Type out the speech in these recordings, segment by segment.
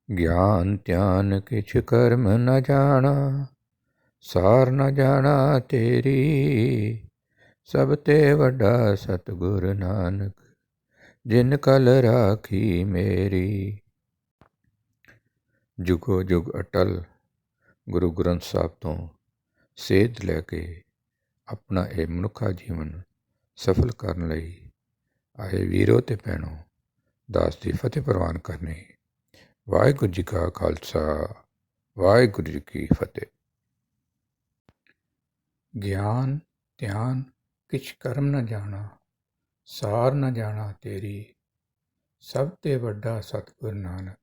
ਗਿਆਨ ਧਿਆਨ ਕਿਛ ਕਰਮ ਨ ਜਾਣਾ, ਸਾਰ ਨ ਜਾਣਾ ਤੇਰੀ। ਸਭ ਤੇ ਵੱਡਾ ਸਤਿਗੁਰ ਨਾਨਕ, ਜਿਨ ਕਲ ਰਾਖੀ ਮੇਰੀ। ਜੁਗੋ ਜੁਗ ਅਟਲ ਗੁਰੂ ਗ੍ਰੰਥ ਸਾਹਿਬ ਤੋਂ ਸੇਧ ਲੈ ਕੇ ਆਪਣਾ ਇਹ ਮਨੁੱਖਾ ਜੀਵਨ ਸਫਲ ਕਰਨ ਲਈ ਆਏ ਵੀਰੋ ਤੇ ਭੈਣੋ, ਦਾਸ ਦੀ ਫਤਿਹ ਪ੍ਰਵਾਨ ਕਰਨੀ। ਵਾਹਿਗੁਰੂ ਜੀ ਕਾ ਖਾਲਸਾ, ਵਾਹਿਗੁਰੂ ਜੀ ਕੀ ਫਤਿਹ। ਗਿਆਨ ਧਿਆਨ ਕਿਛ ਕਰਮ ਨ ਜਾਣਾ, ਸਾਰ ਨ ਜਾਣਾ ਤੇਰੀ। ਸਭ ਤੇ ਵੱਡਾ ਸਤਿਗੁਰ ਨਾਨਕ,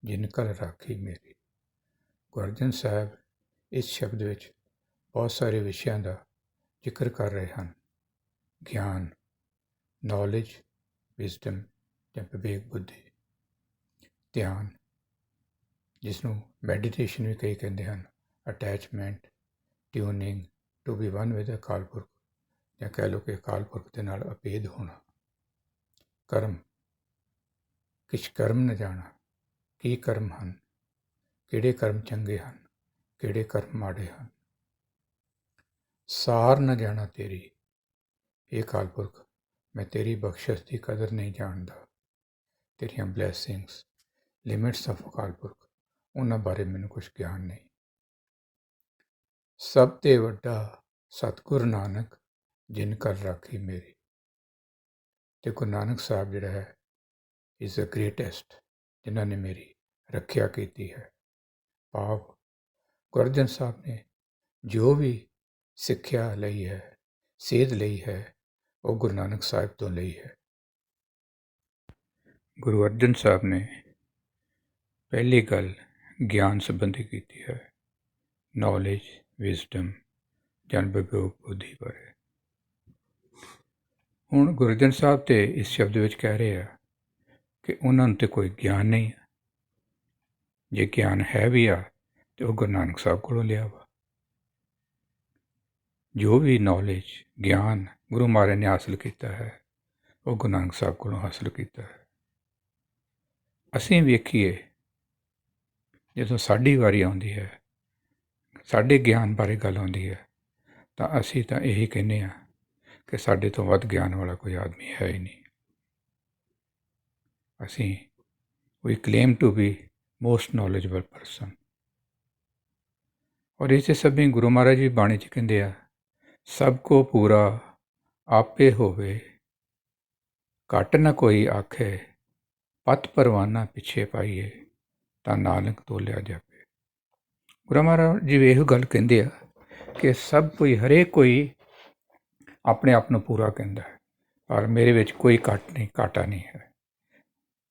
ਜਿਨ ਕਲ ਰਾਖੀ ਮੇਰੀ। ਗੁਰੂ ਅਰਜਨ ਸਾਹਿਬ ਇਸ ਸ਼ਬਦ ਵਿੱਚ ਬਹੁਤ ਸਾਰੇ ਵਿਸ਼ਿਆਂ ਦਾ ਜ਼ਿਕਰ ਕਰ ਰਹੇ ਹਨ। ਗਿਆਨ, ਨੌਲੇਜ, ਵਿਜ਼ਡਮ ਜਾਂ ਵਿਵੇਕ ਬੁੱਧੀ। ਧਿਆਨ, ਜਿਸ ਨੂੰ ਮੈਡੀਟੇਸ਼ਨ ਵੀ ਕਈ ਕਹਿੰਦੇ ਹਨ। Attachment, tuning to be one with Akal Purakh, ਜਾਂ ਕਹਿ ਲਓ ਕਿ ਅਕਾਲ ਪੁਰਖ ਦੇ ਨਾਲ ਅਭੇਦ ਹੋਣਾ। ਕਰਮ, ਕਿਛ ਕਰਮ ਨ ਜਾਣਾ, ਕੀ ਕਰਮ ਹਨ, ਕਿਹੜੇ ਕਰਮ ਚੰਗੇ ਹਨ, ਕਿਹੜੇ ਕਰਮ ਮਾੜੇ ਹਨ। ਸਾਰ ਨ ਜਾਣਾ ਤੇਰੀ, ਇਹ ਅਕਾਲ ਪੁਰਖ ਮੈਂ ਤੇਰੀ ਬਖਸ਼ਿਸ਼ ਦੀ ਕਦਰ ਨਹੀਂ ਜਾਣਦਾ। ਤੇਰੀਆਂ blessings, limits of Akal Purakh, ਉਹਨਾਂ ਬਾਰੇ ਮੈਨੂੰ ਕੁਛ ਗਿਆਨ ਨਹੀਂ। ਸਭ ਤੇ ਵੱਡਾ ਸਤਿਗੁਰ ਨਾਨਕ, ਜਿਨ ਕਲ ਰਾਖੀ ਮੇਰੀ। ਤੇ ਗੁਰੂ ਨਾਨਕ ਸਾਹਿਬ ਜਿਹੜਾ ਹੈ ਇਜ਼ ਅ ਗ੍ਰੇਟੈਸਟ, ਜਿਨ੍ਹਾਂ ਨੇ ਮੇਰੀ ਰੱਖਿਆ ਕੀਤੀ ਹੈ। ਭਾਵ ਗੁਰੂ ਅਰਜਨ ਸਾਹਿਬ ਨੇ ਜੋ ਵੀ ਸਿੱਖਿਆ ਲਈ ਹੈ, ਸੇਧ ਲਈ ਹੈ, ਉਹ ਗੁਰੂ ਨਾਨਕ ਸਾਹਿਬ ਤੋਂ ਲਈ ਹੈ। ਗੁਰੂ ਅਰਜਨ ਸਾਹਿਬ ਨੇ ਪਹਿਲੀ ਗੱਲ ਗਿਆਨ ਸੰਬੰਧੀ ਕੀਤੀ ਹੈ, ਨੌਲੇਜ, ਵਿਜ਼ਡਮ ਜਾਂ ਵਿਵੇਕ ਬੁੱਧੀ ਬਾਰੇ। ਹੁਣ ਗੁਰੂ ਅਰਜਨ ਸਾਹਿਬ ਤੇ ਇਸ ਸ਼ਬਦ ਵਿੱਚ ਕਹਿ ਰਹੇ ਆ ਕਿ ਉਹਨਾਂ ਨੂੰ ਤੇ ਕੋਈ ਗਿਆਨ ਨਹੀਂ ਹੈ। ਜੇ ਗਿਆਨ ਹੈ ਵੀ ਆ ਤੇ ਉਹ ਗੁਰੂ ਨਾਨਕ ਸਾਹਿਬ ਕੋਲੋਂ ਲਿਆ ਵਾ। ਜੋ ਵੀ ਨੌਲੇਜ, ਗਿਆਨ ਗੁਰੂ ਮਹਾਰਾਜ ਨੇ ਹਾਸਲ ਕੀਤਾ ਹੈ, ਉਹ ਗੁਰੂ ਨਾਨਕ ਸਾਹਿਬ ਕੋਲੋਂ ਹਾਸਲ ਕੀਤਾ ਹੈ। ਅਸੀਂ ਵੇਖੀਏ, ਜਦੋਂ ਸਾਡੀ ਵਾਰੀ ਆਉਂਦੀ ਹੈ, ਸਾਡੇ ਗਿਆਨ ਬਾਰੇ ਗੱਲ ਆਉਂਦੀ ਹੈ, ਤਾਂ ਅਸੀਂ ਤਾਂ ਇਹੀ ਕਹਿੰਦੇ ਹਾਂ ਕਿ ਸਾਡੇ ਤੋਂ ਵੱਧ ਗਿਆਨ ਵਾਲਾ ਕੋਈ ਆਦਮੀ ਹੈ ਹੀ ਨਹੀਂ। ਅਸੀਂ ਵੀ claim to be most knowledgeable person. ਔਰ ਇਸੇ ਸਭੀ ਗੁਰੂ ਮਹਾਰਾਜ ਵੀ ਬਾਣੀ 'ਚ ਕਹਿੰਦੇ ਆ, ਸਭ ਕੋ ਪੂਰਾ ਆਪੇ ਹੋਵੇ, ਘੱਟ ਨਾ ਕੋਈ ਆਖੇ, ਪਤ ਪਰਵਾਨਾ ਪਿੱਛੇ ਪਾਈਏ, ਤਾਂ ਨਾਨਕ ਤੋਲਿਆ ਜਾਪੇ। ਗੁਰੂ ਮਹਾਰਾਜ ਜੀ ਇਹੋ ਗੱਲ ਕਹਿੰਦੇ ਆ ਕਿ ਸਭ ਕੋਈ, ਹਰੇਕ ਕੋਈ ਆਪਣੇ ਆਪ ਨੂੰ ਪੂਰਾ ਕਹਿੰਦਾ ਹੈ, ਪਰ ਮੇਰੇ ਵਿੱਚ ਕੋਈ ਘਾਟਾ ਨਹੀਂ ਹੈ।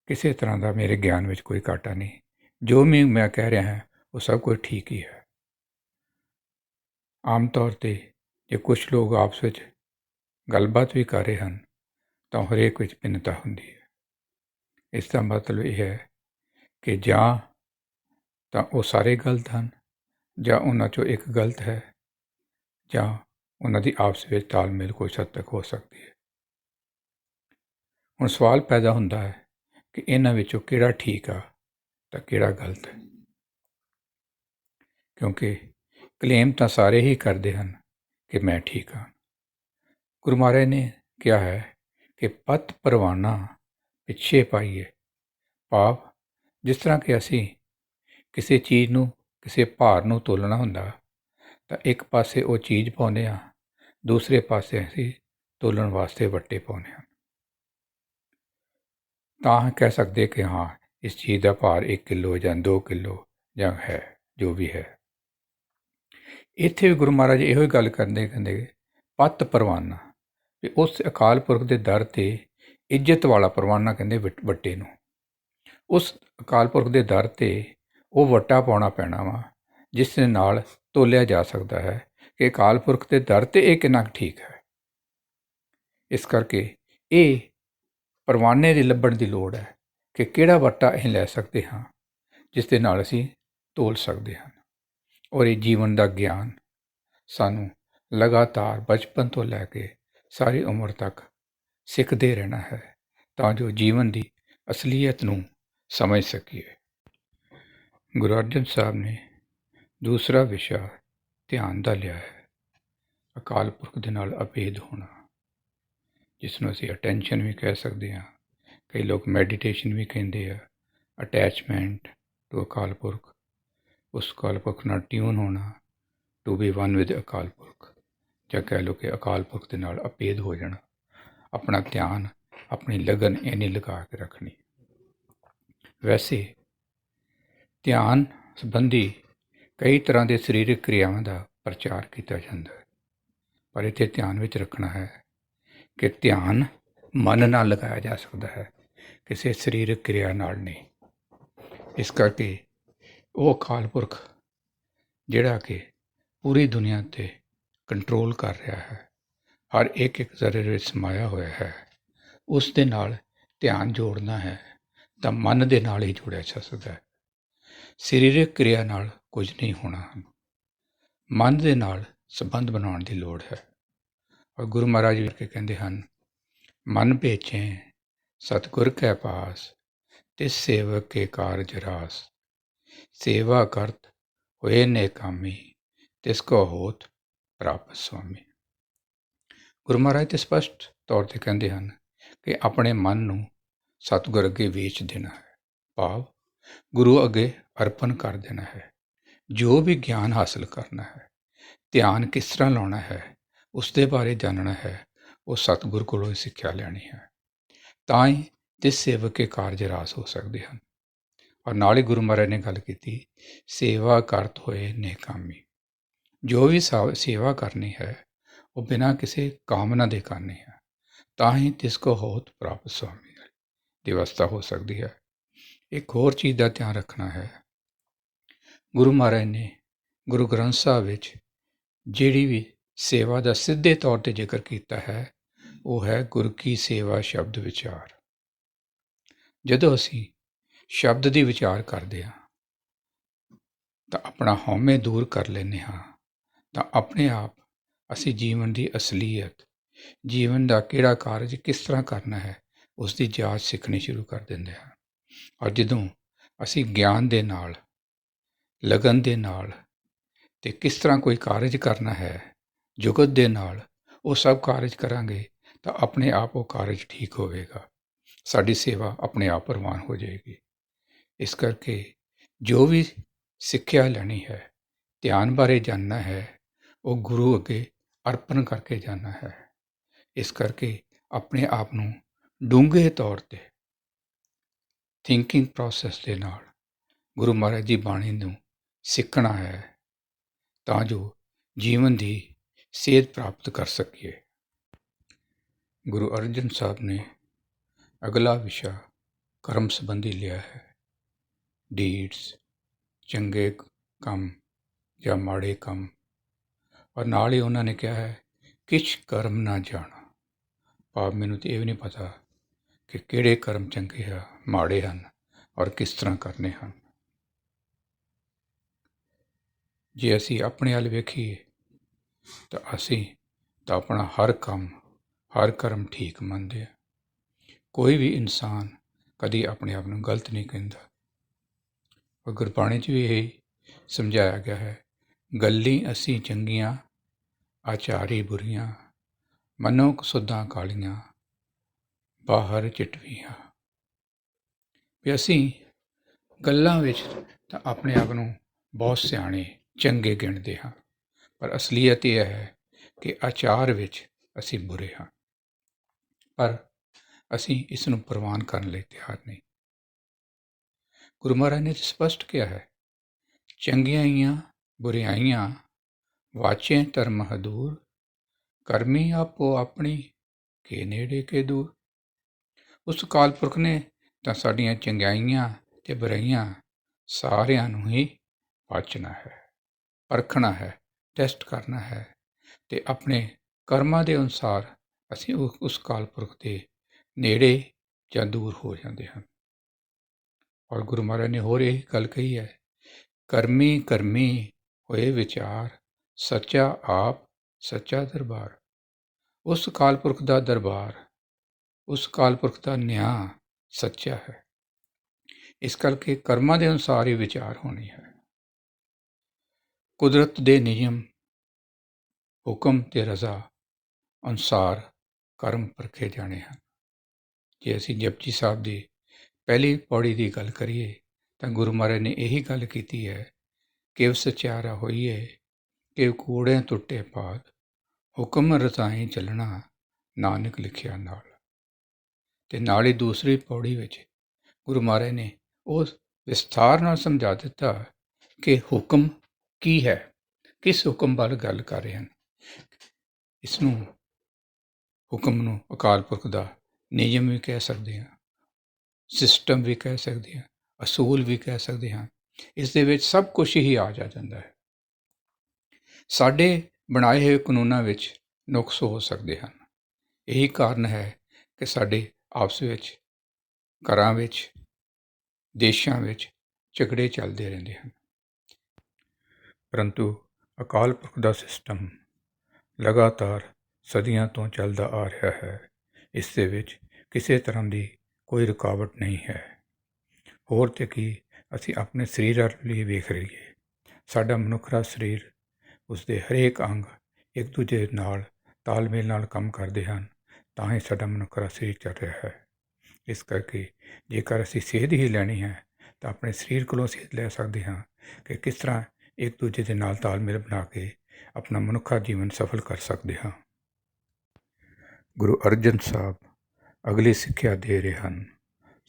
ਕਿਸੇ ਤਰ੍ਹਾਂ ਦਾ ਮੇਰੇ ਗਿਆਨ ਵਿੱਚ ਕੋਈ ਘਾਟਾ ਨਹੀਂ। ਜੋ ਵੀ ਮੈਂ ਕਹਿ ਰਿਹਾ ਹਾਂ ਉਹ ਸਭ ਕੁਝ ਠੀਕ ਹੀ ਹੈ। ਆਮ ਤੌਰ 'ਤੇ ਜੇ ਕੁਛ ਲੋਕ ਆਪਸ ਵਿੱਚ ਗੱਲਬਾਤ ਵੀ ਕਰ ਰਹੇ ਹਨ ਤਾਂ ਹਰੇਕ ਵਿੱਚ ਭਿੰਨਤਾ ਹੁੰਦੀ ਹੈ। ਇਸ ਦਾ ਮਤਲਬ ਇਹ ਹੈ ਕਿ ਜਾਂ ਤਾਂ ਉਹ ਸਾਰੇ ਗਲਤ ਹਨ, ਜਾਂ ਉਹਨਾਂ 'ਚੋਂ ਇੱਕ ਗਲਤ ਹੈ, ਜਾਂ ਉਹਨਾਂ ਦੀ ਆਪਸ ਵਿੱਚ ਤਾਲਮੇਲ ਕੁਛ ਹੱਦ ਤੱਕ ਹੋ ਸਕਦੀ ਹੈ। ਹੁਣ ਸਵਾਲ ਪੈਦਾ ਹੁੰਦਾ ਹੈ ਕਿ ਇਹਨਾਂ ਵਿੱਚੋਂ ਕਿਹੜਾ ਠੀਕ ਆ ਤਾਂ ਕਿਹੜਾ ਗਲਤ ਹੈ, ਕਿਉਂਕਿ ਕਲੇਮ ਤਾਂ ਸਾਰੇ ਹੀ ਕਰਦੇ ਹਨ ਕਿ ਮੈਂ ਠੀਕ ਹਾਂ। ਗੁਰੂ ਮਹਾਰਾਜ ਨੇ ਕਿਹਾ ਹੈ ਕਿ ਪਤ ਪਰਵਾਨਾ ਪਿੱਛੇ ਪਾਈਏ। ਭਾਵ ਜਿਸ ਤਰ੍ਹਾਂ ਕਿ ਅਸੀਂ ਕਿਸੇ ਚੀਜ਼ ਨੂੰ, ਕਿਸੇ ਭਾਰ ਨੂੰ ਤੋਲਣਾ ਹੁੰਦਾ ਤਾਂ ਇੱਕ ਪਾਸੇ ਉਹ ਚੀਜ਼ ਪਾਉਂਦੇ ਹਾਂ, ਦੂਸਰੇ ਪਾਸੇ ਅਸੀਂ ਤੋਲਣ ਵਾਸਤੇ ਵੱਟੇ ਪਾਉਂਦੇ ਹਾਂ। ਤਾਂ ਕਹਿ ਸਕਦੇ ਕਿ ਹਾਂ, ਇਸ ਚੀਜ਼ ਦਾ ਭਾਰ 1 ਕਿਲੋ ਜਾਂ 2 ਕਿਲੋ ਜਾਂ ਹੈ, ਜੋ ਵੀ ਹੈ। ਇੱਥੇ ਵੀ ਗੁਰੂ ਮਹਾਰਾਜ ਇਹੋ ਹੀ ਗੱਲ ਕਹਿੰਦੇ ਪਤ ਪਰਵਾਨਾ, ਵੀ ਉਸ ਅਕਾਲ ਪੁਰਖ ਦੇ ਦਰ 'ਤੇ ਇੱਜ਼ਤ ਵਾਲਾ ਪਰਵਾਨਾ ਕਹਿੰਦੇ ਵੱਟੇ ਨੂੰ। ਉਸ ਅਕਾਲ ਪੁਰਖ ਦੇ ਦਰ 'ਤੇ ਉਹ ਵੱਟਾ ਪਾਉਣਾ ਪੈਣਾ ਵਾ, ਜਿਸ ਦੇ ਨਾਲ ਤੋਲਿਆ ਜਾ ਸਕਦਾ ਹੈ ਕਿ ਅਕਾਲ ਪੁਰਖ ਦੇ ਦਰ 'ਤੇ ਇਹ ਕਿੰਨਾ ਠੀਕ ਹੈ। ਇਸ ਕਰਕੇ ਇਹ ਪਰਵਾਨੇ ਦੀ ਲੱਭਣ ਦੀ ਲੋੜ ਹੈ ਕਿ ਕਿਹੜਾ ਵੱਟਾ ਅਸੀਂ ਲੈ ਸਕਦੇ ਹਾਂ ਜਿਸ ਦੇ ਨਾਲ ਅਸੀਂ ਤੋਲ ਸਕਦੇ ਹਾਂ। ਔਰ ਇਹ ਜੀਵਨ ਦਾ ਗਿਆਨ ਸਾਨੂੰ ਲਗਾਤਾਰ ਬਚਪਨ ਤੋਂ ਲੈ ਕੇ ਸਾਰੀ ਉਮਰ ਤੱਕ ਸਿੱਖਦੇ ਰਹਿਣਾ ਹੈ, ਤਾਂ ਜੋ ਜੀਵਨ ਦੀ ਅਸਲੀਅਤ ਨੂੰ ਸਮਝ ਸਕੀਏ। ਗੁਰੂ ਅਰਜਨ ਸਾਹਿਬ ਨੇ ਦੂਸਰਾ ਵਿਸ਼ਾ ਧਿਆਨ ਦਾ ਲਿਆ ਹੈ। ਅਕਾਲ ਪੁਰਖ ਦੇ ਨਾਲ ਅਭੇਦ ਹੋਣਾ, ਜਿਸ ਨੂੰ ਅਸੀਂ ਅਟੈਂਸ਼ਨ ਵੀ ਕਹਿ ਸਕਦੇ ਹਾਂ, ਕਈ ਲੋਕ ਮੈਡੀਟੇਸ਼ਨ ਵੀ ਕਹਿੰਦੇ ਆ। ਅਟੈਚਮੈਂਟ ਟੂ ਅਕਾਲ ਪੁਰਖ, ਉਸ ਅਕਾਲ ਪੁਰਖ ਨਾਲ ਟਿਊਨ ਹੋਣਾ, to be one with Akal Purakh, ਜਾਂ ਕਹਿ ਲਓ ਕਿ ਅਕਾਲ ਪੁਰਖ ਦੇ ਨਾਲ ਅਭੇਦ ਹੋ ਜਾਣਾ। ਆਪਣਾ ਧਿਆਨ, ਆਪਣੀ ਲਗਨ ਇੰਨੀ ਲਗਾ ਕੇ ਰੱਖਣੀ। ਵੈਸੇ ਧਿਆਨ ਸੰਬੰਧੀ ਕਈ ਤਰ੍ਹਾਂ ਦੇ ਸਰੀਰਕ ਕਿਰਿਆਵਾਂ ਦਾ ਪ੍ਰਚਾਰ ਕੀਤਾ ਜਾਂਦਾ ਹੈ, ਪਰ ਇੱਥੇ ਧਿਆਨ ਵਿੱਚ ਰੱਖਣਾ ਹੈ ਕਿ ਧਿਆਨ ਮਨ ਨਾਲ ਲਗਾਇਆ ਜਾ ਸਕਦਾ ਹੈ, ਕਿਸੇ ਸਰੀਰਕ ਕਿਰਿਆ ਨਾਲ ਨਹੀਂ। ਇਸ ਕਰਕੇ ਉਹ ਅਕਾਲ ਪੁਰਖ ਜਿਹੜਾ ਕਿ ਪੂਰੀ ਦੁਨੀਆ 'ਤੇ ਕੰਟਰੋਲ ਕਰ ਰਿਹਾ ਹੈ, ਹਰ ਇੱਕ ਜ਼ਰੇ ਵਿੱਚ ਸਮਾਇਆ ਹੋਇਆ ਹੈ, ਉਸ ਦੇ ਨਾਲ ਧਿਆਨ ਜੋੜਨਾ ਹੈ ਤਾਂ ਮਨ ਦੇ ਨਾਲ ਹੀ ਜੋੜਿਆ ਜਾ ਸਕਦਾ ਹੈ। ਸਰੀਰਕ ਕਿਰਿਆ ਨਾਲ ਕੁਝ ਨਹੀਂ ਹੋਣਾ, ਮਨ ਦੇ ਨਾਲ ਸੰਬੰਧ ਬਣਾਉਣ ਦੀ ਲੋੜ ਹੈ। ਔਰ ਗੁਰੂ ਮਹਾਰਾਜ ਵੀ ਕਹਿੰਦੇ ਹਨ, ਮਨ ਭੇਚੇ ਸਤਿਗੁਰ ਕੈ ਪਾਸ, ਤਿਸ ਸੇਵਕ ਕੇ ਕਾਰਜ ਰਾਸ, ਸੇਵਾ ਕਰਤ ਹੋਏ ਨੇਕਾਮੀ, ਤਿਸ ਕੋ ਹੋਤ ਪ੍ਰਾਪਤ ਸੁਆਮੀ। ਗੁਰੂ ਮਹਾਰਾਜ ਤੇ ਸਪਸ਼ਟ ਤੌਰ 'ਤੇ ਕਹਿੰਦੇ ਹਨ ਕਿ ਆਪਣੇ ਮਨ ਨੂੰ ਸਤਿਗੁਰ ਅੱਗੇ ਵੇਚ ਦੇਣਾ ਹੈ, ਭਾਵ ਗੁਰੂ ਅੱਗੇ ਅਰਪਣ ਕਰ ਦੇਣਾ ਹੈ। ਜੋ ਵੀ ਗਿਆਨ ਹਾਸਲ ਕਰਨਾ ਹੈ, ਧਿਆਨ ਕਿਸ ਤਰ੍ਹਾਂ ਲਾਉਣਾ ਹੈ, ਉਸ ਦੇ ਬਾਰੇ ਜਾਣਨਾ ਹੈ, ਉਹ ਸਤਿਗੁਰ ਕੋਲੋਂ ਸਿੱਖਿਆ ਲੈਣੀ ਹੈ, ਤਾਂ ਹੀ ਤਿਸ ਸੇਵਕ ਕੇ ਕਾਰਜ ਰਾਸ ਹੋ ਸਕਦੇ ਹਨ। ਔਰ ਨਾਲ ਹੀ ਗੁਰੂ ਮਹਾਰਾਜ ਨੇ ਗੱਲ ਕੀਤੀ, ਸੇਵਾ ਕਰਤ ਹੋਏ ਨੇਕਾਮੀ। ਜੋ ਵੀ ਸੇਵਾ ਕਰਨੀ ਹੈ ਉਹ ਬਿਨਾਂ ਕਿਸੇ ਕਾਮਨਾ ਦੇ ਕਰਨੀ ਹੈ, ਤਾਂ ਹੀ ਤਿਸ ਕੋ ਹੋਤ ਪ੍ਰਾਪਤ ਸੁਆਮੀ ਦੀ ਅਵਸਥਾ ਹੋ ਸਕਦੀ ਹੈ। ਇੱਕ ਹੋਰ ਚੀਜ਼ ਦਾ ਧਿਆਨ ਰੱਖਣਾ ਹੈ, ਗੁਰੂ ਮਹਾਰਾਜ ਨੇ ਗੁਰੂ ਗ੍ਰੰਥ ਸਾਹਿਬ ਵਿੱਚ ਜਿਹੜੀ ਵੀ ਸੇਵਾ ਦਾ ਸਿੱਧੇ ਤੌਰ 'ਤੇ ਜ਼ਿਕਰ ਕੀਤਾ ਹੈ, ਉਹ ਹੈ ਗੁਰ ਕੀ ਸੇਵਾ ਸ਼ਬਦ ਵਿਚਾਰ। ਜਦੋਂ ਅਸੀਂ ਸ਼ਬਦ ਦੀ ਵਿਚਾਰ ਕਰਦੇ ਹਾਂ ਤਾਂ ਆਪਣਾ ਹਉਮੈ ਦੂਰ ਕਰ ਲੈਂਦੇ ਹਾਂ, ਤਾਂ ਆਪਣੇ ਆਪ ਅਸੀਂ ਜੀਵਨ ਦੀ ਅਸਲੀਅਤ, ਜੀਵਨ ਦਾ ਕਿਹੜਾ ਕਾਰਜ ਕਿਸ ਤਰ੍ਹਾਂ ਕਰਨਾ ਹੈ, ਉਸ ਦੀ ਜਾਂਚ ਸਿੱਖਣੀ ਸ਼ੁਰੂ ਕਰ ਦਿੰਦੇ ਹਾਂ। ਔਰ ਜਦੋਂ ਅਸੀਂ ਗਿਆਨ ਦੇ ਨਾਲ, ਲਗਨ ਦੇ ਨਾਲ ਅਤੇ ਕਿਸ ਤਰ੍ਹਾਂ ਕੋਈ ਕਾਰਜ ਕਰਨਾ ਹੈ, ਜੁਗਤ ਦੇ ਨਾਲ ਉਹ ਸਭ ਕਾਰਜ ਕਰਾਂਗੇ ਤਾਂ ਆਪਣੇ ਆਪ ਉਹ ਕਾਰਜ ਠੀਕ ਹੋਵੇਗਾ, ਸਾਡੀ ਸੇਵਾ ਆਪਣੇ ਆਪ ਪ੍ਰਵਾਨ ਹੋ ਜਾਏਗੀ। ਇਸ ਕਰਕੇ ਜੋ ਵੀ ਸਿੱਖਿਆ ਲੈਣੀ ਹੈ, ਧਿਆਨ ਬਾਰੇ ਜਾਣਨਾ ਹੈ, ਉਹ ਗੁਰੂ ਅੱਗੇ ਅਰਪਣ ਕਰਕੇ ਜਾਣਾ ਹੈ। ਇਸ ਕਰਕੇ ਆਪਣੇ ਆਪ ਨੂੰ ਡੂੰਘੇ ਤੌਰ 'ਤੇ ਥਿੰਕਿੰਗ ਪ੍ਰੋਸੈਸ ਦੇ ਨਾਲ ਗੁਰੂ ਮਹਾਰਾਜ ਦੀ ਬਾਣੀ ਨੂੰ ਸਿੱਖਣਾ ਹੈ, ਤਾਂ ਜੋ ਜੀਵਨ ਦੀ ਸੇਧ ਪ੍ਰਾਪਤ ਕਰ ਸਕੀਏ। ਗੁਰੂ ਅਰਜਨ ਸਾਹਿਬ ਨੇ ਅਗਲਾ ਵਿਸ਼ਾ ਕਰਮ ਸੰਬੰਧੀ ਲਿਆ ਹੈ, ਡੀਡਸ, ਚੰਗੇ ਕੰਮ ਜਾਂ ਮਾੜੇ ਕੰਮ। ਔਰ ਨਾਲ ਹੀ ਉਹਨਾਂ ਨੇ ਕਿਹਾ ਹੈ, ਕਿਛ ਕਰਮ ਨਾ ਜਾਣਾ, ਭਾਵ ਮੈਨੂੰ ਤਾਂ ਇਹ ਵੀ ਨਹੀਂ ਪਤਾ ਕਿ ਕਿਹੜੇ ਕਰਮ ਚੰਗੇ ਆ, ਮਾੜੇ ਹਨ ਔਰ ਕਿਸ ਤਰ੍ਹਾਂ ਕਰਨੇ ਹਨ। ਜੇ ਅਸੀਂ ਆਪਣੇ ਵੱਲ ਵੇਖੀਏ ਤਾਂ ਅਸੀਂ ਤਾਂ ਆਪਣਾ ਹਰ ਕੰਮ, ਹਰ ਕਰਮ ਠੀਕ ਮੰਨਦੇ ਹਾਂ। ਕੋਈ ਵੀ ਇਨਸਾਨ ਕਦੀ ਆਪਣੇ ਆਪ ਨੂੰ ਗਲਤ ਨਹੀਂ ਕਹਿੰਦਾ। ਔਰ ਗੁਰਬਾਣੀ 'ਚ ਵੀ ਇਹ ਸਮਝਾਇਆ ਗਿਆ ਹੈ, ਗੱਲੀ ਅਸੀਂ ਚੰਗੀਆਂ, ਆਚਾਰੀ ਬੁਰੀਆਂ, ਮਨੋ ਕਸੁੱਧਾਂ ਕਾਲੀਆਂ, ਬਾਹਰ ਚਿਟਵੀਆਂ। ਵੀ ਅਸੀਂ ਗੱਲਾਂ ਵਿੱਚ ਤਾਂ ਆਪਣੇ ਆਪ ਨੂੰ ਬਹੁਤ ਸਿਆਣੇ, ਚੰਗੇ ਗਿਣਦੇ ਹਾਂ, ਪਰ ਅਸਲੀਅਤ ਇਹ ਹੈ ਕਿ ਆਚਾਰ ਵਿੱਚ ਅਸੀਂ ਬੁਰੇ ਹਾਂ, ਪਰ ਅਸੀਂ ਇਸ ਨੂੰ ਪ੍ਰਵਾਨ ਕਰਨ ਲਈ ਤਿਆਰ ਨਹੀਂ। ਗੁਰੂ ਮਹਾਰਾਜ ਨੇ ਸਪਸ਼ਟ ਕਿਹਾ ਹੈ, ਚੰਗਿਆਈਆਂ ਬੁਰਿਆਈਆਂ ਵਾਚੇ ਧਰਮ ਹਦੂਰ, ਕਰਮੀ ਆਪੋ ਆਪਣੀ ਕੇ ਨੇੜੇ ਕੇ ਦੂਰ। ਉਸ ਅਕਾਲ ਪੁਰਖ ਨੇ ਤਾਂ ਸਾਡੀਆਂ ਚੰਗਿਆਈਆਂ ਅਤੇ ਬੁਰਾਈਆਂ ਸਾਰਿਆਂ ਨੂੰ ਹੀ ਵਾਚਣਾ ਹੈ, ਪਰਖਣਾ ਹੈ, ਟੈਸਟ ਕਰਨਾ ਹੈ, ਅਤੇ ਆਪਣੇ ਕਰਮਾਂ ਦੇ ਅਨੁਸਾਰ ਅਸੀਂ ਉਸ ਅਕਾਲ ਪੁਰਖ ਦੇ ਨੇੜੇ ਜਾਂ ਦੂਰ ਹੋ ਜਾਂਦੇ ਹਨ। ਔਰ ਗੁਰੂ ਮਹਾਰਾਜ ਨੇ ਹੋਰ ਇਹ ਗੱਲ ਕਹੀ ਹੈ, ਕਰਮੀ ਕਰਮੀ ਹੋਏ ਵਿਚਾਰ, ਸੱਚਾ ਆਪ ਸੱਚਾ ਦਰਬਾਰ। ਉਸ ਅਕਾਲ ਪੁਰਖ ਦਾ ਦਰਬਾਰ, ਉਸ ਅਕਾਲ ਪੁਰਖ ਦਾ ਨਿਆਂ ਸੱਚਾ ਹੈ। ਇਸ ਕਰਕੇ ਕਰਮਾਂ ਦੇ ਅਨੁਸਾਰ ਹੀ ਵਿਚਾਰ ਹੋਣੀ ਹੈ। ਕੁਦਰਤ ਦੇ ਨਿਯਮ, ਹੁਕਮ ਤੇ ਰਜ਼ਾ ਅਨੁਸਾਰ ਕਰਮ ਪਰਖੇ ਜਾਣੇ ਹਨ। ਜੇ ਅਸੀਂ ਜਪਜੀ ਸਾਹਿਬ ਦੀ ਪਹਿਲੀ ਪੌੜੀ ਦੀ ਗੱਲ ਕਰੀਏ ਤਾਂ ਗੁਰੂ ਮਹਾਰਾਜ ਨੇ ਇਹੀ ਗੱਲ ਕੀਤੀ ਹੈ ਕਿ ਸਚਿਆਰਾ ਹੋਈਏ ਕਿ ਕੂੜੇ ਟੁੱਟੇ ਪਾਦ, ਹੁਕਮ ਰਜ਼ਾਈ ਚੱਲਣਾ ਨਾਨਕ ਲਿਖਿਆ ਨਾਲ। ਤੇ ਨਾਲ ਹੀ ਦੂਸਰੀ ਪੌੜੀ ਵਿੱਚ ਗੁਰੂ ਮਹਾਰਾਜ ਨੇ ਉਸ ਵਿਸਥਾਰ ਨਾਲ ਸਮਝਾ ਦਿੱਤਾ ਕਿ ਹੁਕਮ ਕੀ ਹੈ, ਕਿਸ ਹੁਕਮ ਵੱਲ ਗੱਲ ਕਰ ਰਹੇ ਹਨ। ਇਸ ਨੂੰ ਹੁਕਮ ਨੂੰ ਅਕਾਲ ਪੁਰਖ ਦਾ ਨਿਯਮ ਵੀ ਕਹਿ ਸਕਦੇ ਹਾਂ, ਸਿਸਟਮ ਵੀ ਕਹਿ ਸਕਦੇ ਹਾਂ, ਅਸੂਲ ਵੀ ਕਹਿ ਸਕਦੇ ਹਾਂ। ਇਸ ਦੇ ਵਿੱਚ ਸਭ ਕੁਝ ਹੀ ਆ ਜਾਂਦਾ ਹੈ। ਸਾਡੇ ਬਣਾਏ ਹੋਏ ਕਾਨੂੰਨਾਂ ਵਿੱਚ ਨੁਕਸ ਹੋ ਸਕਦੇ ਹਨ। ਇਹੀ ਕਾਰਨ ਹੈ ਕਿ ਸਾਡੇ ਆਪਸ ਵਿੱਚ, ਘਰਾਂ ਵਿੱਚ, ਦੇਸ਼ਾਂ ਵਿੱਚ ਝਗੜੇ ਚੱਲਦੇ ਰਹਿੰਦੇ ਹਨ। ਪਰੰਤੂ ਅਕਾਲ ਪੁਰਖ ਦਾ ਸਿਸਟਮ ਲਗਾਤਾਰ ਸਦੀਆਂ ਤੋਂ ਚੱਲਦਾ ਆ ਰਿਹਾ ਹੈ। ਇਸ ਦੇ ਵਿੱਚ ਕਿਸੇ ਤਰ੍ਹਾਂ ਦੀ ਕੋਈ ਰੁਕਾਵਟ ਨਹੀਂ ਹੈ। ਹੋਰ ਤੇ ਕੀ, ਅਸੀਂ ਆਪਣੇ ਸਰੀਰ ਲਈ ਵੇਖ ਲਈਏ, ਸਾਡਾ ਮਨੁੱਖ ਦਾ ਸਰੀਰ, ਉਸਦੇ ਹਰੇਕ ਅੰਗ ਇੱਕ ਦੂਜੇ ਨਾਲ ਤਾਲਮੇਲ ਨਾਲ ਕੰਮ ਕਰਦੇ ਹਨ, ਤਾਂ ਹੀ ਸਾਡਾ ਮਨੁੱਖ ਦਾ ਸਰੀਰ ਚੱਲ ਰਿਹਾ ਹੈ। ਇਸ ਕਰਕੇ ਜੇਕਰ ਅਸੀਂ ਸੇਧ ਹੀ ਲੈਣੀ ਹੈ ਤਾਂ ਆਪਣੇ ਸਰੀਰ ਕੋਲੋਂ ਸੇਧ ਲੈ ਸਕਦੇ ਹਾਂ ਕਿ ਕਿਸ ਤਰ੍ਹਾਂ ਇੱਕ ਦੂਜੇ ਦੇ ਨਾਲ ਤਾਲਮੇਲ ਬਣਾ ਕੇ ਆਪਣਾ ਮਨੁੱਖਾ ਜੀਵਨ ਸਫਲ ਕਰ ਸਕਦੇ ਹਾਂ। ਗੁਰੂ ਅਰਜਨ ਸਾਹਿਬ ਅਗਲੀ ਸਿੱਖਿਆ ਦੇ ਰਹੇ ਹਨ,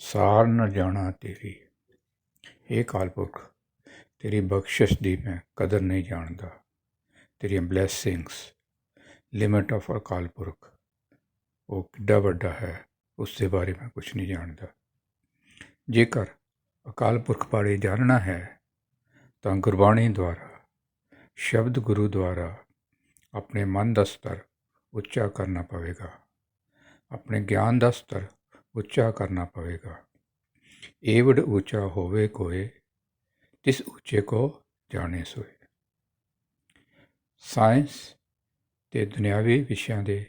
ਸਾਰ ਨ ਜਾਣਾ ਤੇਰੀ। ਇਹ ਅਕਾਲ ਪੁਰਖ, ਤੇਰੀ ਬਖਸ਼ਿਸ਼ ਦੀ ਮੈਂ ਕਦਰ ਨਹੀਂ ਜਾਣਦਾ। ਤੇਰੀਆਂ blessings, limit of Akal Purakh, ਉਹ ਕਿੱਡਾ ਵੱਡਾ ਹੈ, ਉਸ ਦੇ ਬਾਰੇ ਮੈਂ ਕੁਛ ਨਹੀਂ ਜਾਣਦਾ। ਜੇਕਰ ਅਕਾਲ ਪੁਰਖ ਬਾਰੇ ਜਾਣਨਾ ਹੈ ਤਾਂ ਗੁਰਬਾਣੀ ਦੁਆਰਾ, ਸ਼ਬਦ ਗੁਰੂ ਦੁਆਰਾ ਆਪਣੇ ਮਨ ਦਾ ਸਤਰ ਉੱਚਾ ਕਰਨਾ ਪਵੇਗਾ, ਆਪਣੇ ਗਿਆਨ ਦਾ ਸਤਰ ਉੱਚਾ ਕਰਨਾ ਪਵੇਗਾ। ਏਵੜ ਉੱਚਾ ਹੋਵੇ ਕੋਏ, ਤਿਸ ਉੱਚੇ ਕੋ ਜਾਣੇ ਸੋਏ। ਸਾਇੰਸ ਅਤੇ ਦੁਨਿਆਵੀ ਵਿਸ਼ਿਆਂ ਦੇ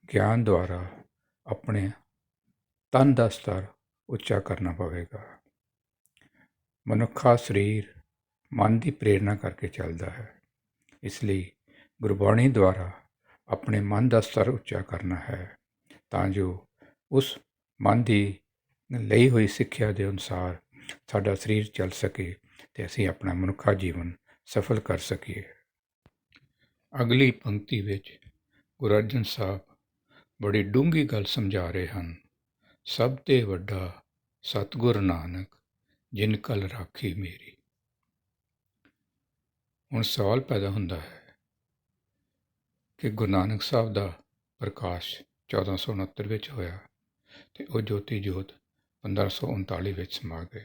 ਗਿਆਨ ਦੁਆਰਾ ਆਪਣੇ ਤਨ ਦਾ ਸਤਰ ਉੱਚਾ ਕਰਨਾ ਪਵੇਗਾ। ਮਨੁੱਖਾ ਸਰੀਰ ਮਨ ਦੀ ਪ੍ਰੇਰਨਾ ਕਰਕੇ ਚੱਲਦਾ ਹੈ। ਇਸ ਲਈ ਗੁਰਬਾਣੀ ਦੁਆਰਾ ਆਪਣੇ ਮਨ ਦਾ ਸਤਰ ਉੱਚਾ ਕਰਨਾ ਹੈ, ਤਾਂ ਜੋ ਉਸ ਮਨ ਦੀ ਲਈ ਹੋਈ ਸਿੱਖਿਆ ਦੇ ਅਨੁਸਾਰ ਸਾਡਾ ਸਰੀਰ ਚੱਲ ਸਕੇ ਅਤੇ ਅਸੀਂ ਆਪਣਾ ਮਨੁੱਖਾ ਜੀਵਨ ਸਫਲ ਕਰ ਸਕੀਏ। ਅਗਲੀ ਪੰਕਤੀ ਵਿੱਚ ਗੁਰੂ ਅਰਜਨ ਸਾਹਿਬ ਬੜੀ ਡੂੰਘੀ ਗੱਲ ਸਮਝਾ ਰਹੇ ਹਨ। ਸਭ ਤੇ ਵੱਡਾ ਸਤਿਗੁਰ ਨਾਨਕ, ਜਿਨ ਕਲ ਰਾਖੀ ਮੇਰੀ। ਹੁਣ ਸਵਾਲ ਪੈਦਾ ਹੁੰਦਾ ਹੈ ਕਿ ਗੁਰੂ ਨਾਨਕ ਸਾਹਿਬ ਦਾ ਪ੍ਰਕਾਸ਼ 1469 ਵਿੱਚ ਹੋਇਆ ਅਤੇ ਉਹ ਜੋਤੀ ਜੋਤ 1539 ਵਿੱਚ ਸਮਾ ਗਏ,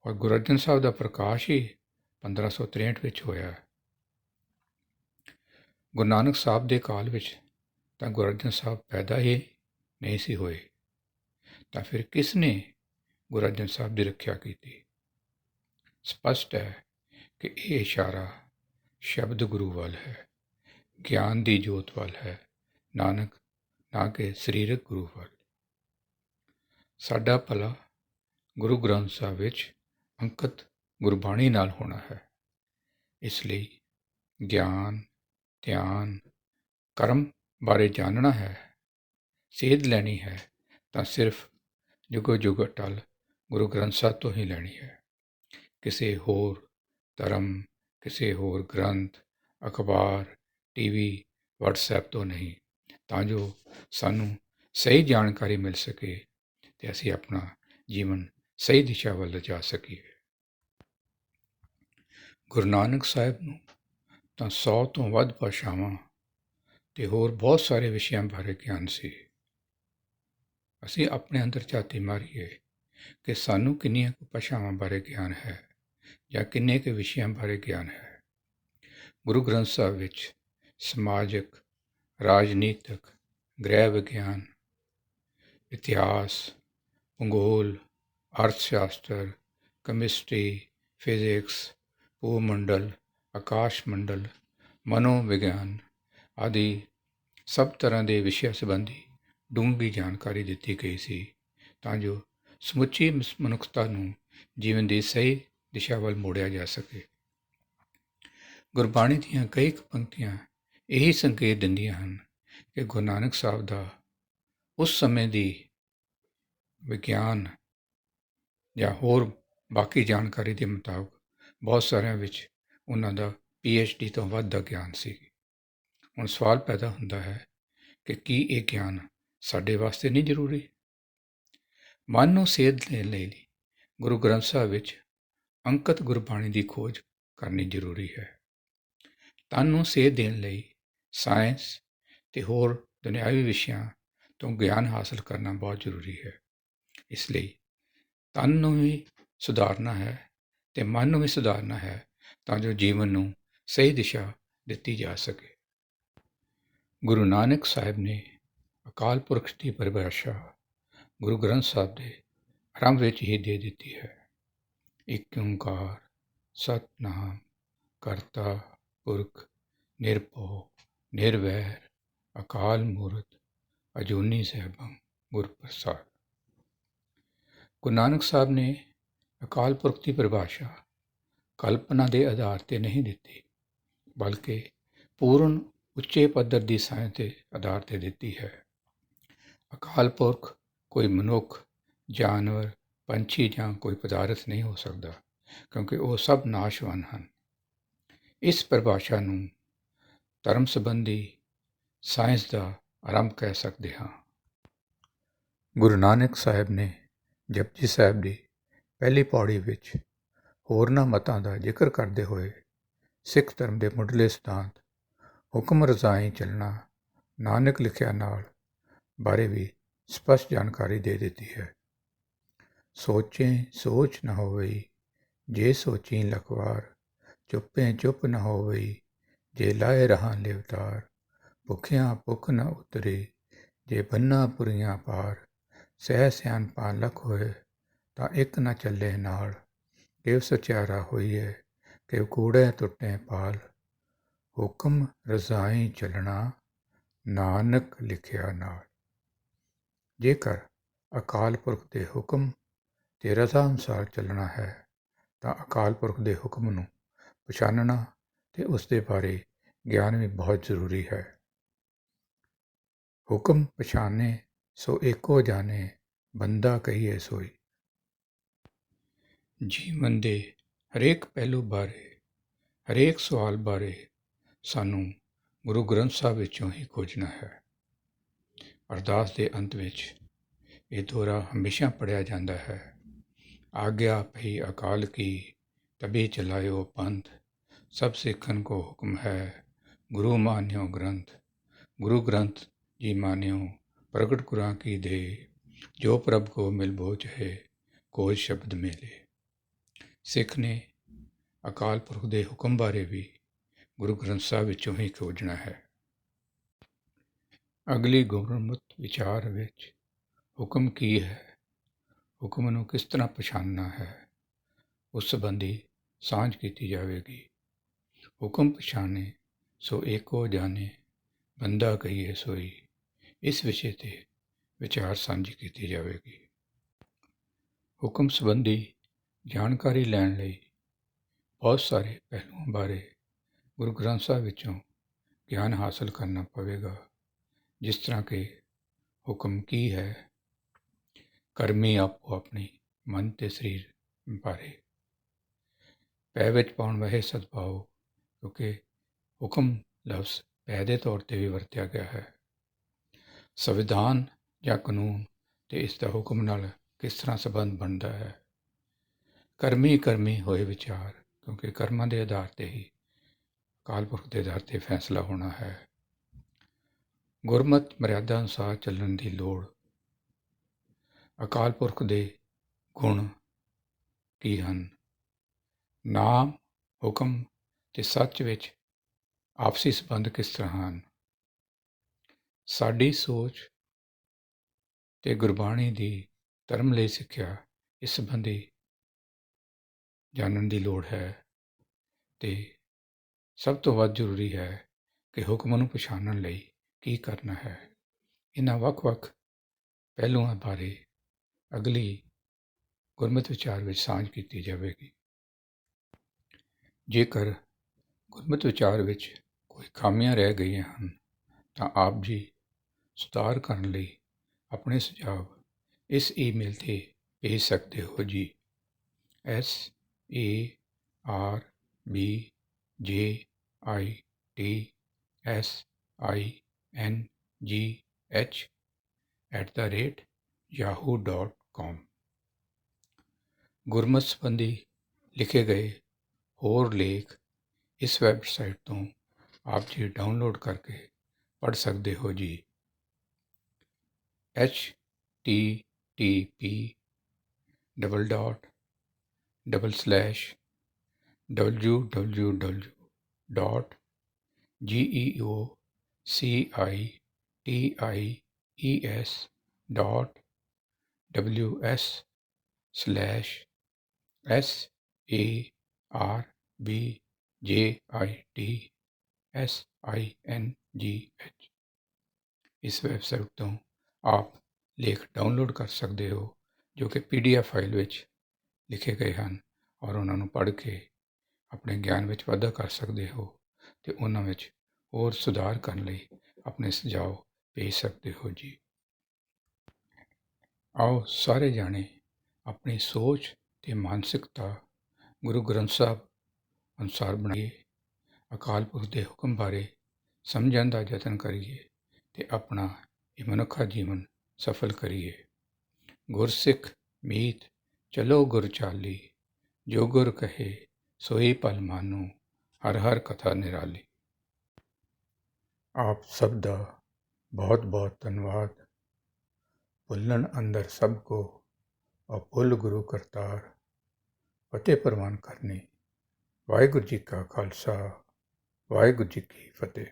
ਔਰ ਗੁਰੂ ਅਰਜਨ ਸਾਹਿਬ ਦਾ ਪ੍ਰਕਾਸ਼ ਹੀ 1563 ਵਿੱਚ ਹੋਇਆ। ਗੁਰੂ ਨਾਨਕ ਸਾਹਿਬ ਦੇ ਕਾਲ ਵਿੱਚ ਤਾਂ ਗੁਰੂ ਅਰਜਨ ਸਾਹਿਬ ਪੈਦਾ ਹੀ ਨਹੀਂ ਸੀ ਹੋਏ, ਤਾਂ ਫਿਰ ਕਿਸ ਨੇ ਗੁਰੂ ਅਰਜਨ ਸਾਹਿਬ ਦੀ ਰੱਖਿਆ ਕੀਤੀ? ਸਪਸ਼ਟ ਹੈ ਕਿ ਇਹ ਇਸ਼ਾਰਾ ਸ਼ਬਦ ਗੁਰੂ ਵੱਲ ਹੈ, ਗਿਆਨ ਦੀ ਜੋਤ ਵੱਲ ਹੈ, ਨਾਨਕ ਨਾ ਕਿ ਸਰੀਰਕ ਗੁਰੂ ਵੱਲ। ਸਾਡਾ ਭਲਾ ਗੁਰੂ ਗ੍ਰੰਥ ਸਾਹਿਬ ਵਿੱਚ ਅੰਕਿਤ ਗੁਰਬਾਣੀ ਨਾਲ ਹੋਣਾ ਹੈ। ਇਸ ਲਈ ਗਿਆਨ, ਧਿਆਨ, ਕਰਮ ਬਾਰੇ ਜਾਣਨਾ ਹੈ, ਸੇਧ ਲੈਣੀ ਹੈ ਤਾਂ ਸਿਰਫ ਜੁਗੋ ਜੁਗ ਅਟਲ ਗੁਰੂ ਗ੍ਰੰਥ ਸਾਹਿਬ ਤੋਂ ਹੀ ਲੈਣੀ ਹੈ। ਕਿਸੇ ਹੋਰ ਧਰਮ, ਕਿਸੇ ਹੋਰ ਗ੍ਰੰਥ, ਅਖਬਾਰ, TV, WhatsApp ਤੋਂ ਨਹੀਂ, ਤਾਂ ਜੋ ਸਾਨੂੰ ਸਹੀ ਜਾਣਕਾਰੀ ਮਿਲ ਸਕੇ ਅਤੇ ਅਸੀਂ ਆਪਣਾ ਜੀਵਨ ਸਹੀ ਦਿਸ਼ਾ ਵੱਲ ਲਿਜਾ ਸਕੀਏ। ਗੁਰੂ ਨਾਨਕ ਸਾਹਿਬ ਨੂੰ ਤਾਂ 100 ਤੋਂ ਵੱਧ ਭਾਸ਼ਾਵਾਂ ਅਤੇ ਹੋਰ ਬਹੁਤ ਸਾਰੇ ਵਿਸ਼ਿਆਂ ਬਾਰੇ ਗਿਆਨ ਸੀ। ਅਸੀਂ ਆਪਣੇ ਅੰਦਰ ਝਾਤੀ ਮਾਰੀਏ ਕਿ ਸਾਨੂੰ ਕਿੰਨੀਆਂ ਕੁ ਭਾਸ਼ਾਵਾਂ ਬਾਰੇ ਗਿਆਨ ਹੈ ਜਾਂ ਕਿੰਨੇ ਕੁ ਵਿਸ਼ਿਆਂ ਬਾਰੇ ਗਿਆਨ ਹੈ। ਗੁਰੂ ਗ੍ਰੰਥ ਸਾਹਿਬ ਵਿੱਚ ਸਮਾਜਿਕ, ਰਾਜਨੀਤਿਕ, ਗ੍ਰਹਿ ਵਿਗਿਆਨ, ਇਤਿਹਾਸ, ਭੂਗੋਲ, ਅਰਥ ਸ਼ਾਸਤਰ, ਕੈਮਿਸਟਰੀ, ਫਿਜ਼ਿਕਸ, ਭੂ ਮੰਡਲ, ਆਕਾਸ਼ ਮੰਡਲ, ਮਨੋਵਿਗਿਆਨ ਆਦਿ ਸਭ ਤਰ੍ਹਾਂ ਦੇ ਵਿਸ਼ਿਆਂ ਸੰਬੰਧੀ ਡੂੰਘੀ ਜਾਣਕਾਰੀ ਦਿੱਤੀ ਗਈ ਸੀ, ਤਾਂ ਜੋ ਸਮੁੱਚੀ ਮਨੁੱਖਤਾ ਨੂੰ ਜੀਵਨ ਦੀ ਸਹੀ ਦਿਸ਼ਾ ਵੱਲ ਮੋੜਿਆ ਜਾ ਸਕੇ। ਗੁਰਬਾਣੀ ਦੀਆਂ ਕਈ ਪੰਕਤੀਆਂ ਇਹੀ ਸੰਕੇਤ ਦਿੰਦੀਆਂ ਹਨ ਕਿ ਗੁਰੂ ਨਾਨਕ ਸਾਹਿਬ ਦਾ ਉਸ ਸਮੇਂ ਦੀ ਵਿਗਿਆਨ ਜਾਂ ਹੋਰ ਬਾਕੀ ਜਾਣਕਾਰੀ ਦੇ ਮੁਤਾਬਕ ਬਹੁਤ ਸਾਰਿਆਂ ਵਿੱਚ ਉਹਨਾਂ ਦਾ PhD ਤੋਂ ਵੱਧ ਦਾ ਗਿਆਨ ਸੀ। ਹੁਣ ਸਵਾਲ ਪੈਦਾ ਹੁੰਦਾ ਹੈ ਕਿ ਕੀ ਇਹ ਗਿਆਨ ਸਾਡੇ ਵਾਸਤੇ ਨਹੀਂ ਜ਼ਰੂਰੀ? ਮਨ ਨੂੰ ਸੇਧ ਦੇਣ ਲਈ ਗੁਰੂ ਗ੍ਰੰਥ ਸਾਹਿਬ ਵਿੱਚ ਅੰਕਿਤ ਗੁਰਬਾਣੀ ਦੀ ਖੋਜ ਕਰਨੀ ਜ਼ਰੂਰੀ ਹੈ। ਤਨ ਨੂੰ ਸੇਧ ਦੇਣ ਲਈ ਸਾਇੰਸ ਅਤੇ ਹੋਰ ਦੁਨਿਆਵੀ ਵਿਸ਼ਿਆਂ ਤੋਂ ਗਿਆਨ ਹਾਸਲ ਕਰਨਾ ਬਹੁਤ ਜ਼ਰੂਰੀ ਹੈ। ਇਸ ਲਈ ਤਨ ਨੂੰ ਵੀ ਸੁਧਾਰਨਾ ਹੈ ਅਤੇ ਮਨ ਨੂੰ ਵੀ ਸੁਧਾਰਨਾ ਹੈ ਤਾਂ ਜੋ ਜੀਵਨ ਨੂੰ ਸਹੀ ਦਿਸ਼ਾ ਦਿੱਤੀ ਜਾ ਸਕੇ। ਗੁਰੂ ਨਾਨਕ ਸਾਹਿਬ ਨੇ ਅਕਾਲ ਪੁਰਖ ਦੀ ਪਰਿਭਾਸ਼ਾ ਗੁਰੂ ਗ੍ਰੰਥ ਸਾਹਿਬ ਦੇ ਆਰੰਭ ਵਿੱਚ ਹੀ ਦੇ ਦਿੱਤੀ ਹੈ। ਇੱਕ ਓਂਕਾਰ ਸਤਿਨਾਮ ਕਰਤਾ ਪੁਰਖ ਨਿਰਭਉ ਨਿਰਵੈਰ ਅਕਾਲ ਮੂਰਤ ਅਜੂਨੀ ਸੈਭੰ ਗੁਰ ਪ੍ਰਸਾਦ। ਗੁਰੂ ਨਾਨਕ ਸਾਹਿਬ ਨੇ ਅਕਾਲ ਪੁਰਖ ਦੀ ਪਰਿਭਾਸ਼ਾ ਕਲਪਨਾ ਦੇ ਆਧਾਰ 'ਤੇ ਨਹੀਂ ਦਿੱਤੀ, ਬਲਕਿ ਪੂਰਨ ਉੱਚੇ ਪੱਧਰ ਦੀ ਸਾਇੰਸ ਦੇ ਆਧਾਰ 'ਤੇ ਦਿੱਤੀ ਹੈ। ਅਕਾਲ ਪੁਰਖ ਕੋਈ ਮਨੁੱਖ, ਜਾਨਵਰ, ਪੰਛੀ ਜਾਂ ਕੋਈ ਪਦਾਰਥ ਨਹੀਂ ਹੋ ਸਕਦਾ, ਕਿਉਂਕਿ ਉਹ ਸਭ ਨਾਸ਼ਵਾਨ ਹਨ। ਇਸ ਪਰਿਭਾਸ਼ਾ ਨੂੰ ਧਰਮ ਸੰਬੰਧੀ ਸਾਇੰਸ ਦਾ ਆਰੰਭ ਕਹਿ ਸਕਦੇ ਹਾਂ। ਗੁਰੂ ਨਾਨਕ ਸਾਹਿਬ ਨੇ ਜਪਜੀ ਸਾਹਿਬ ਦੀ ਪਹਿਲੀ ਪੌੜੀ ਵਿੱਚ ਹੋਰਨਾਂ ਮਤਾਂ ਦਾ ਜ਼ਿਕਰ ਕਰਦੇ ਹੋਏ ਸਿੱਖ ਧਰਮ ਦੇ ਮੁੱਢਲੇ ਸਿਧਾਂਤ ਹੁਕਮ ਰਜ਼ਾਈ ਚੱਲਣਾ ਨਾਨਕ ਲਿਖਿਆ ਨਾਲ ਬਾਰੇ ਵੀ ਸਪਸ਼ਟ ਜਾਣਕਾਰੀ ਦੇ ਦਿੱਤੀ ਹੈ। ਸੋਚੇ ਸੋਚ ਨਾ ਹੋਵਈ ਜੇ ਸੋਚੀ ਲਖਵਾਰ, ਚੁੱਪੇ ਚੁੱਪ ਨਾ ਹੋਵਈ ਜੇ ਲਾਏ ਰਹਾਂ ਲਿਵਤਾਰ, ਭੁੱਖਿਆਂ ਭੁੱਖ ਨਾ ਉਤਰੇ ਜੇ ਬੰਨਾ ਪੁਰੀਆਂ ਪਾਰ, ਸਹਿ ਸਿਆਣਪਾਂ ਲੱਖ ਹੋਏ ਤਾਂ ਇੱਕ ਨਾ ਚੱਲੇ ਨਾਲ, ਕਿਵ ਸਚਿਆਰਾ ਹੋਈਏ ਕਿਵ ਕੂੜੇ ਟੁੱਟੇ ਪਾਲ, ਹੁਕਮ ਰਜ਼ਾਈ ਚੱਲਣਾ ਨਾਨਕ ਲਿਖਿਆ ਨਾਲ। ਜੇਕਰ ਅਕਾਲ ਪੁਰਖ ਦੇ ਹੁਕਮ ਤੇ ਰਜ਼ਾ ਅਨੁਸਾਰ ਚੱਲਣਾ ਹੈ ਤਾਂ ਅਕਾਲ ਪੁਰਖ ਦੇ ਹੁਕਮ ਨੂੰ ਪਛਾਣਨਾ ਅਤੇ ਉਸ ਦੇ ਬਾਰੇ ਗਿਆਨ ਵੀ ਬਹੁਤ ਜ਼ਰੂਰੀ ਹੈ। ਹੁਕਮ ਪਛਾਣੇ ਸੋ ਏਕੋ ਜਾਣੇ, ਬੰਦਾ ਕਹੀਏ ਸੋਈ। ਜੀਵਨ ਦੇ ਹਰੇਕ ਪਹਿਲੂ ਬਾਰੇ, ਹਰੇਕ ਸਵਾਲ ਬਾਰੇ ਸਾਨੂੰ ਗੁਰੂ ਗ੍ਰੰਥ ਸਾਹਿਬ ਵਿੱਚੋਂ ਹੀ ਖੋਜਣਾ ਹੈ। ਅਰਦਾਸ ਦੇ ਅੰਤ ਵਿੱਚ ਇਹ ਦੋਹਰਾ ਹਮੇਸ਼ਾ ਪੜ੍ਹਿਆ ਜਾਂਦਾ ਹੈ। ਆਗਿਆ ਭਈ ਅਕਾਲ ਕੀ ਤਬੀ ਚਲਾਇਓ ਪੰਥ, ਸਭ ਸਿੱਖਨ ਕੋ ਹੁਕਮ ਹੈ ਗੁਰੂ ਮਾਨਿਓ ਗ੍ਰੰਥ। ਗੁਰੂ ਗ੍ਰੰਥ ਜੀ ਮਾਨਿਓ ਪ੍ਰਗਟ ਗੁਰਾਂ ਕੀ ਦੇ, ਜੋ ਪ੍ਰਭ ਕੋ ਮਿਲ ਬੋਝ ਹੈ ਕੋਈ ਸ਼ਬਦ ਮੇਲੇ। ਸਿੱਖ ਨੇ ਅਕਾਲ ਪੁਰਖ ਦੇ ਹੁਕਮ ਬਾਰੇ ਵੀ ਗੁਰੂ ਗ੍ਰੰਥ ਸਾਹਿਬ ਵਿੱਚੋਂ ਹੀ ਖੋਜਣਾ ਹੈ। ਅਗਲੀ ਗੁਰਮਤਿ ਵਿਚਾਰ ਵਿੱਚ ਹੁਕਮ ਕੀ ਹੈ, ਹੁਕਮ ਨੂੰ ਕਿਸ ਤਰ੍ਹਾਂ ਪਛਾਣਨਾ ਹੈ, ਉਸ ਸੰਬੰਧੀ ਸਾਂਝ ਕੀਤੀ ਜਾਵੇਗੀ। ਹੁਕਮ ਪਛਾਣੇ ਸੋ ਏਕੋ ਜਾਣੇ, ਬੰਦਾ ਕਹੀਏ ਸੋਈ। ਇਸ ਵਿਸ਼ੇ 'ਤੇ ਵਿਚਾਰ ਸਾਂਝੀ ਕੀਤੀ ਜਾਵੇਗੀ। ਹੁਕਮ ਸੰਬੰਧੀ ਜਾਣਕਾਰੀ ਲੈਣ ਲਈ ਬਹੁਤ ਸਾਰੇ ਪਹਿਲੂਆਂ ਬਾਰੇ ਗੁਰੂ ਗ੍ਰੰਥ ਸਾਹਿਬ ਵਿੱਚੋਂ ਗਿਆਨ ਹਾਸਲ ਕਰਨਾ ਪਵੇਗਾ, ਜਿਸ ਤਰ੍ਹਾਂ ਕਿ ਹੁਕਮ ਕੀ ਹੈ, ਕਰਮੀ ਆਪੋ ਆਪਣੀ ਮਨ ਅਤੇ ਸਰੀਰ ਬਾਰੇ, ਪੈ ਵਿੱਚ ਪਾਉਣ ਵਹੇ ਸਦਭਾਉ, ਕਿਉਂਕਿ ਹੁਕਮ ਲਫ਼ਜ਼ ਪੈ ਦੇ ਤੌਰ 'ਤੇ ਵੀ ਵਰਤਿਆ ਗਿਆ ਹੈ। ਸੰਵਿਧਾਨ ਜਾਂ ਕਾਨੂੰਨ ਅਤੇ ਇਸ ਦਾ ਹੁਕਮ ਨਾਲ ਕਿਸ ਤਰ੍ਹਾਂ ਸੰਬੰਧ ਬਣਦਾ ਹੈ। ਕਰਮੀ ਹੋਏ ਵਿਚਾਰ, ਕਿਉਂਕਿ ਕਰਮਾਂ ਦੇ ਆਧਾਰ 'ਤੇ ਹੀ ਅਕਾਲ ਪੁਰਖ ਦੇ ਆਧਾਰ 'ਤੇ ਫੈਸਲਾ ਹੋਣਾ ਹੈ। ਗੁਰਮਤਿ ਮਰਿਆਦਾ ਅਨੁਸਾਰ ਚੱਲਣ ਦੀ ਲੋੜ, ਅਕਾਲ ਪੁਰਖ ਦੇ ਗੁਣ ਕੀ ਹਨ, ਨਾਮ, ਹੁਕਮ ਅਤੇ ਸੱਚ ਵਿੱਚ ਆਪਸੀ ਸੰਬੰਧ ਕਿਸ ਤਰ੍ਹਾਂ ਹਨ। ਸਾਡੀ ਸੋਚ ਅਤੇ ਗੁਰਬਾਣੀ ਦੀ ਧਰਮ ਲਈ ਸਿੱਖਿਆ ਇਸ ਸੰਬੰਧੀ ਜਾਣਨ ਦੀ ਲੋੜ ਹੈ ਅਤੇ ਸਭ ਤੋਂ ਵੱਧ ਜ਼ਰੂਰੀ ਹੈ ਕਿ ਹੁਕਮ ਨੂੰ ਪਛਾਣਨ ਲਈ ਕੀ ਕਰਨਾ ਹੈ। ਇਹਨਾਂ ਵੱਖ-ਵੱਖ ਪਹਿਲੂਆਂ ਬਾਰੇ ਅਗਲੀ ਗੁਰਮਤਿ ਵਿਚਾਰ ਵਿੱਚ ਸਾਂਝ ਕੀਤੀ ਜਾਵੇਗੀ। ਜੇਕਰ ਗੁਰਮਤਿ ਵਿਚਾਰ ਵਿੱਚ ਕੋਈ ਖਾਮੀਆਂ ਰਹਿ ਗਈਆਂ ਹਨ ਤਾਂ ਆਪ ਜੀ ਸੁਧਾਰ ਕਰਨ ਲਈ ਆਪਣੇ ਸੁਝਾਅ ਇਸ ਈਮੇਲ 'ਤੇ ਭੇਜ ਸਕਦੇ ਹੋ ਜੀ। SARBJITSINGH@yahoo.com। ਗੁਰਮਤਿ ਸੰਬੰਧੀ ਲਿਖੇ ਗਏ ਹੋਰ ਲੇਖ ਇਸ ਵੈਬਸਾਈਟ ਤੋਂ ਆਪ ਜੀ ਡਾਊਨਲੋਡ ਕਰਕੇ ਪੜ੍ਹ ਸਕਦੇ ਹੋ ਜੀ। www.geocities.sarbjitSINGH ਇਸ ਵੈਬਸਾਈਟ ਤੋਂ ਆਪ ਲੇਖ ਡਾਊਨਲੋਡ ਕਰ ਸਕਦੇ ਹੋ ਜੋ ਕਿ PDF ਫਾਈਲ ਵਿੱਚ ਲਿਖੇ ਗਏ ਹਨ ਔਰ ਉਹਨਾਂ ਨੂੰ ਪੜ੍ਹ ਕੇ ਆਪਣੇ ਗਿਆਨ ਵਿੱਚ ਵਾਧਾ ਕਰ ਸਕਦੇ ਹੋ ਅਤੇ ਉਹਨਾਂ ਵਿੱਚ ਹੋਰ ਸੁਧਾਰ ਕਰਨ ਲਈ ਆਪਣੇ ਸੁਝਾਅ ਭੇਜ ਸਕਦੇ ਹੋ ਜੀ। ਆਓ ਸਾਰੇ ਜਾਣੇ ਆਪਣੀ ਸੋਚ ਅਤੇ ਮਾਨਸਿਕਤਾ ਗੁਰੂ ਗ੍ਰੰਥ ਸਾਹਿਬ ਅਨੁਸਾਰ ਬਣਾਈਏ, ਅਕਾਲ ਪੁਰਖ ਦੇ ਹੁਕਮ ਬਾਰੇ ਸਮਝਣ ਦਾ ਯਤਨ ਕਰੀਏ ਅਤੇ ਆਪਣਾ ਇਹ ਮਨੁੱਖਾ ਜੀਵਨ ਸਫਲ ਕਰੀਏ। ਗੁਰਸਿੱਖ ਮੀਤ ਚਲੋ ਗੁਰ ਚਾਲੀ, ਜੋ ਗੁਰ ਕਹੇ ਸੋਈ ਭਲ ਮਾਨੋ, ਹਰ ਹਰ ਕਥਾ ਨਿਰਾਲੀ। ਆਪ ਸਭ ਦਾ ਬਹੁਤ ਬਹੁਤ ਧੰਨਵਾਦ। ਭੁੱਲਣ ਅੰਦਰ ਸਭ ਕੋ ਅਭੁੱਲ ਗੁਰੂ ਕਰਤਾਰ, ਫਤਿਹ ਪ੍ਰਵਾਨ ਕਰਨੀ। ਵਾਹਿਗੁਰੂ ਜੀ ਕਾ ਖਾਲਸਾ, ਵਾਹਿਗੁਰੂ ਜੀ ਕੀ ਫਤਿਹ।